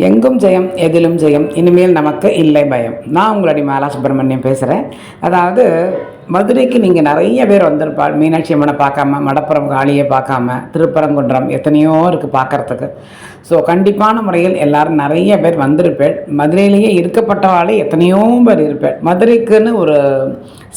எங்கும் ஜெயம் எதிலும் ஜெயம் இனிமேல் நமக்கு இல்லை பயம். நான் உங்களுடைய மாலா சுப்பிரமணியம் பேசுகிறேன். அதாவது மதுரைக்கு நீங்கள் நிறைய பேர் வந்திருப்பாள். மீனாட்சி அம்மனை பார்க்காம, மடப்புறம் காளியை பார்க்காம, திருப்பரங்குன்றம் எத்தனையோ இருக்குது பார்க்குறதுக்கு. ஸோ கண்டிப்பான முறையில் எல்லோரும் நிறைய பேர் வந்திருப்பேன். மதுரையிலேயே இருக்கப்பட்டவாளே எத்தனையோ பேர் இருப்பேன். மதுரைக்குன்னு ஒரு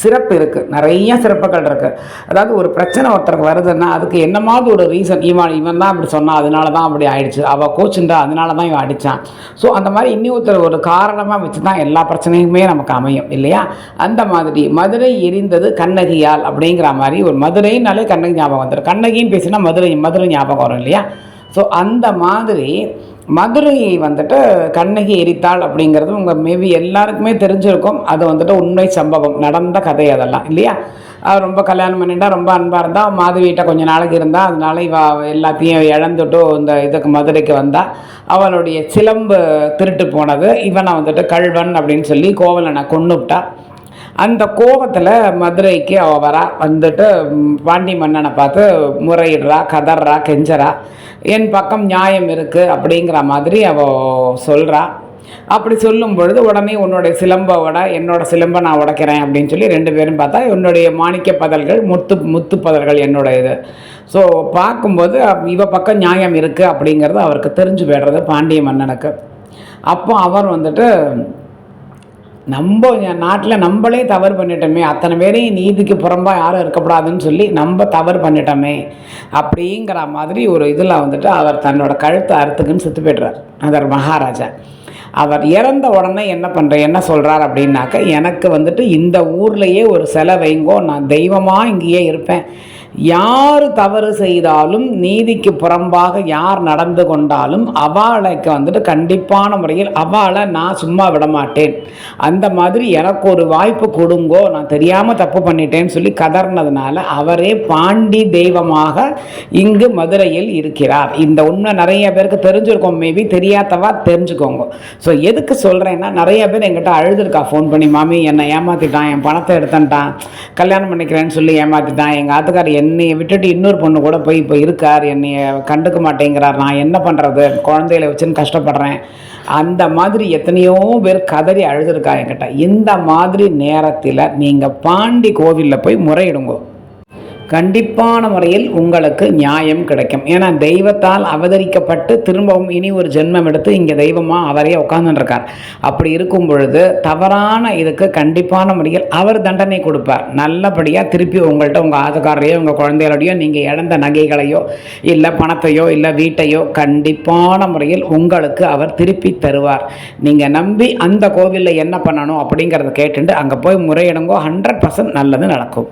சிறப்பு இருக்குது, நிறைய சிறப்புகள் இருக்குது. அதாவது ஒரு பிரச்சனை ஒருத்தருக்கு வருதுன்னா அதுக்கு என்னமாவது ஒரு ரீசன், இவன் தான் அப்படி சொன்னான் அதனால தான் அப்படி ஆயிடுச்சு, அவள் கோச்சுண்டா அதனால தான் இவன் அடித்தான். ஸோ அந்த மாதிரி இன்னொருத்தர் ஒரு காரணமாக வச்சு தான் எல்லா பிரச்சனையுமே நமக்கு அமையும் இல்லையா? அந்த மாதிரி மதுரை எரிந்தது கண்ணகியால் அப்படிங்கிற மாதிரி ஒரு மதுரைனாலே கண்ணகி ஞாபகம் வந்துடும். கண்ணகின்னு பேசினா மதுரை மதுரை ஞாபகம் வரும் இல்லையா? ஸோ அந்த மாதிரி மதுரையை வந்துட்டு கண்ணகி எரித்தாள் அப்படிங்கிறது உங்கள் மேபி எல்லாருக்குமே தெரிஞ்சிருக்கும். அது வந்துட்டு உண்மை சம்பவம், நடந்த கதை அதெல்லாம் இல்லையா? ரொம்ப கல்யாணம் பண்ணிட்டா, ரொம்ப அன்பாக இருந்தால், மாதவியிட்ட கொஞ்சம் நாளைக்கு இருந்தால், அதனால எல்லாத்தையும் இழந்துட்டு இந்த இதுக்கு மதுரைக்கு வந்தால், அவளுடைய சிலம்பு திருட்டு போனது, இவனை வந்துட்டு கள்வன் அப்படின்னு சொல்லி கோவலனை கொன்னுவிட்டா. அந்த கோபத்தில் மதுரைக்கு அவள் வரா, வந்துட்டு பாண்டி மன்னனை பார்த்து முறையிடுறா, கதறா, கெஞ்சரா, என் பக்கம் நியாயம் இருக்குது அப்படிங்கிற மாதிரி அவள் சொல்கிறா. அப்படி சொல்லும் பொழுது உடனே உன்னுடைய சிலம்போட என்னோட சிலம்பை நான் உடைக்கிறேன் அப்படின்னு சொல்லி ரெண்டு பேரும் பார்த்தா என்னுடைய மாணிக்க பதல்கள் முத்து பதல்கள் என்னோட இது. ஸோ பார்க்கும்போது இவ பக்கம் நியாயம் இருக்குது அப்படிங்கிறது அவருக்கு தெரிஞ்சு போய்டுறது பாண்டிய மன்னனுக்கு. அப்போ அவர் வந்துட்டு நம்ம நாட்டில் நம்மளே தவறு பண்ணிட்டோமே, அத்தனை பேரையும் நீதிக்கு புறம்பாக யாரும் இருக்கக்கூடாதுன்னு சொல்லி நம்ம தவறு பண்ணிட்டோமே அப்படிங்கிற மாதிரி ஒரு இதில் வந்துட்டு அவர் தன்னோட கழுத்தை அறுத்துக்குன்னு செத்து போய்ட்றார் அதர் மகாராஜா. அவர் இறந்த உடனே என்ன சொல்கிறார் அப்படின்னாக்க, எனக்கு வந்துட்டு இந்த ஊர்லேயே ஒரு சிலை வைங்கோ, நான் தெய்வமாக இங்கேயே இருப்பேன், யார் தவறு செய்தாலும் நீதிக்கு புறம்பாக யார் நடந்து கொண்டாலும் அவளுக்கு வந்துட்டு கண்டிப்பான முறையில் அவளை நான் சும்மா விட மாட்டேன், அந்த மாதிரி எனக்கு ஒரு வாய்ப்பு கொடுங்கோ, நான் தெரியாமல் தப்பு பண்ணிட்டேன்னு சொல்லி கதர்னதுனால அவரே பாண்டி தெய்வமாக இங்கு மதுரையில் இருக்கிறார். இந்த உண்மை நிறைய பேருக்கு தெரிஞ்சிருக்கோம், மேபி தெரியாதவா தெரிஞ்சுக்கோங்க. ஸோ எதுக்கு சொல்கிறேன்னா, நிறைய பேர் எங்கிட்ட அழுதுருக்கா ஃபோன் பண்ணி, மாமி என்னை ஏமாற்றிட்டான், என் பணத்தை எடுத்துட்டான், கல்யாணம் பண்ணிக்கிறேன்னு சொல்லி ஏமாற்றிட்டான், எங்கள் ஆத்துக்கார் என்னையை விட்டுட்டு இன்னொரு பொண்ணு கூட போய் இப்போ இருக்கார், என்னைய கண்டுக்க மாட்டேங்கிறார், நான் என்ன பண்ணுறது, குழந்தைகளை வச்சுன்னு கஷ்டப்படுறேன், அந்த மாதிரி எத்தனையோ பேர் கதறி அழுதுருக்கா என்கிட்ட. இந்த மாதிரி நேரத்தில் நீங்கள் பாண்டி கோவிலில் போய் முறையிடுங்கோ, கண்டிப்பான முறையில் உங்களுக்கு நியாயம் கிடைக்கும். ஏன்னா தெய்வத்தால் அவதரிக்கப்பட்டு திரும்பவும் இனி ஒரு ஜென்மம் எடுத்து இங்கே தெய்வமாக அவரே உட்காந்துருக்கார். அப்படி இருக்கும் பொழுது தவறான இதுக்கு கண்டிப்பான முறையில் அவர் தண்டனை கொடுப்பார். நல்லபடியாக திருப்பி உங்கள்கிட்ட உங்கள் ஆதுக்காரையோ உங்கள் குழந்தைகளோடையோ நீங்கள் இழந்த நகைகளையோ இல்லை பணத்தையோ இல்லை வீட்டையோ கண்டிப்பான முறையில் உங்களுக்கு அவர் திருப்பி தருவார். நீங்கள் நம்பி அந்த கோவிலில் என்ன பண்ணணும் அப்படிங்கிறத கேட்டுட்டு அங்கே போய் முறையிடுங்கோ, 100% நல்லது நடக்கும்.